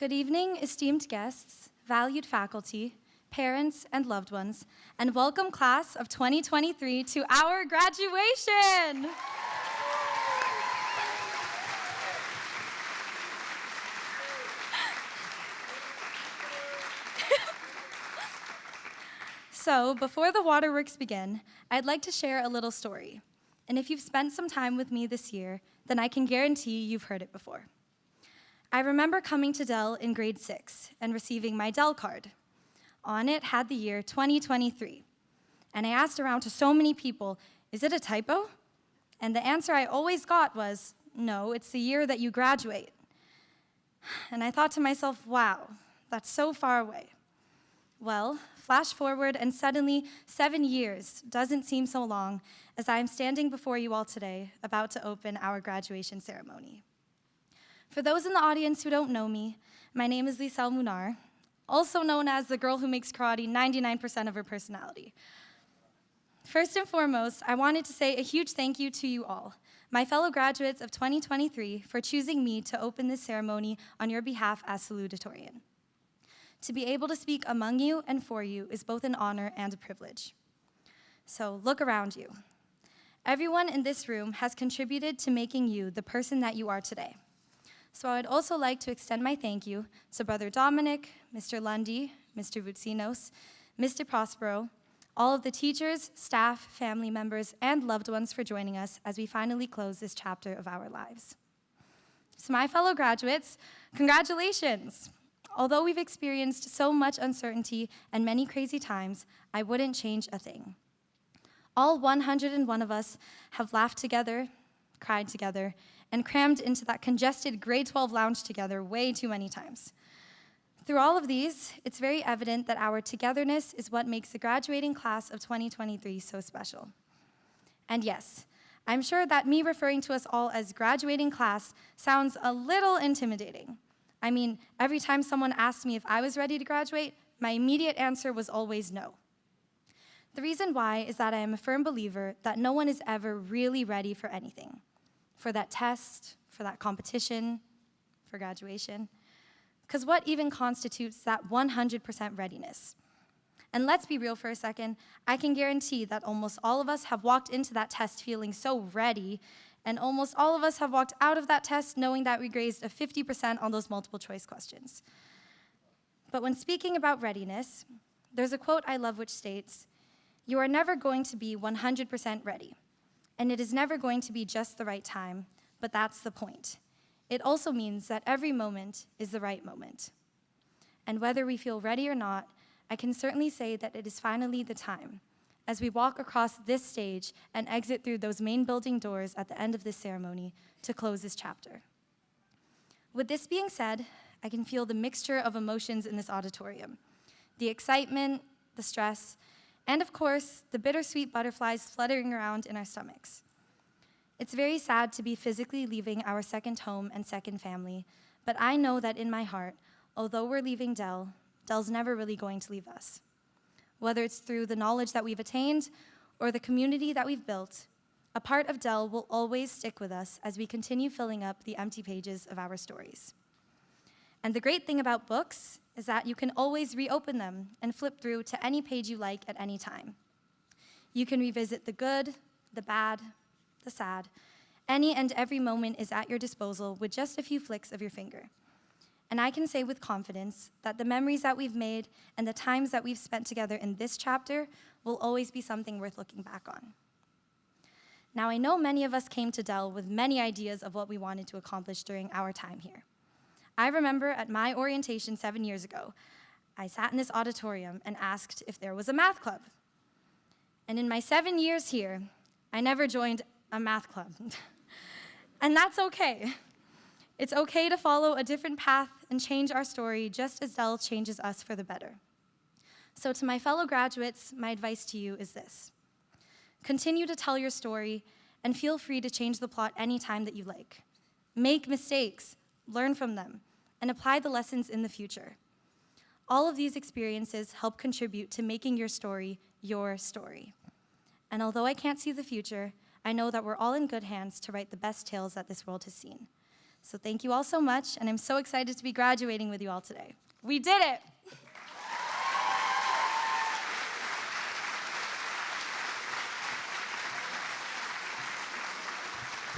Good evening, esteemed guests, valued faculty, parents, and loved ones, and welcome class of 2023 to our graduation! So, before the waterworks begin, I'd like to share a little story. And if you've spent some time with me this year, then I can guarantee you've heard it before. I remember coming to Dell in grade 6 and receiving my Dell card. On it had the year 2023. And I asked around to so many people, is it a typo? And the answer I always got was, no, it's the year that you graduate. And I thought to myself, wow, that's so far away. Well, flash forward and suddenly 7 years doesn't seem so long as I am standing before you all today about to open our graduation ceremony. For those in the audience who don't know me, my name is Liesel Munar, also known as the girl who makes karate 99% of her personality. First and foremost, I wanted to say a huge thank you to you all, my fellow graduates of 2023, for choosing me to open this ceremony on your behalf as salutatorian. To be able to speak among you and for you is both an honor and a privilege. So look around you. Everyone in this room has contributed to making you the person that you are today. So I would also like to extend my thank you to Brother Dominic, Mr. Lundy, Mr. Vutsinos, Mr. Prospero, all of the teachers, staff, family members, and loved ones for joining us as we finally close this chapter of our lives. So my fellow graduates, congratulations! Although we've experienced so much uncertainty and many crazy times, I wouldn't change a thing. All 101 of us have laughed together, cried together, and crammed into that congested grade 12 lounge together way too many times. Through all of these, it's very evident that our togetherness is what makes the graduating class of 2023 so special. And yes, I'm sure that me referring to us all as graduating class sounds a little intimidating. I mean, every time someone asked me if I was ready to graduate, my immediate answer was always no. The reason why is that I am a firm believer that no one is ever really ready for anything. For that test, for that competition, for graduation. Because what even constitutes that 100% readiness? And let's be real for a second, I can guarantee that almost all of us have walked into that test feeling so ready, and almost all of us have walked out of that test knowing that we grazed a 50% on those multiple choice questions. But when speaking about readiness, there's a quote I love which states, "You are never going to be 100% ready. And it is never going to be just the right time, but that's the point. It also means that every moment is the right moment." And whether we feel ready or not, I can certainly say that it is finally the time, as we walk across this stage and exit through those main building doors at the end of this ceremony to close this chapter. With this being said, I can feel the mixture of emotions in this auditorium, the excitement, the stress, and of course, the bittersweet butterflies fluttering around in our stomachs. It's very sad to be physically leaving our second home and second family, but I know that in my heart, although we're leaving Dell, Dell's never really going to leave us. Whether it's through the knowledge that we've attained or the community that we've built, a part of Dell will always stick with us as we continue filling up the empty pages of our stories. And the great thing about books is that you can always reopen them and flip through to any page you like at any time. You can revisit the good, the bad, the sad. Any and every moment is at your disposal with just a few flicks of your finger. And I can say with confidence that the memories that we've made and the times that we've spent together in this chapter will always be something worth looking back on. Now, I know many of us came to Dell with many ideas of what we wanted to accomplish during our time here. I remember at my orientation 7 years ago, I sat in this auditorium and asked if there was a math club. And in my 7 years here, I never joined a math club. And that's okay. It's okay to follow a different path and change our story just as Dell changes us for the better. So to my fellow graduates, my advice to you is this. Continue to tell your story and feel free to change the plot anytime that you like. Make mistakes, learn from them, and apply the lessons in the future. All of these experiences help contribute to making your story your story. And although I can't see the future, I know that we're all in good hands to write the best tales that this world has seen. So thank you all so much, and I'm so excited to be graduating with you all today. We did it!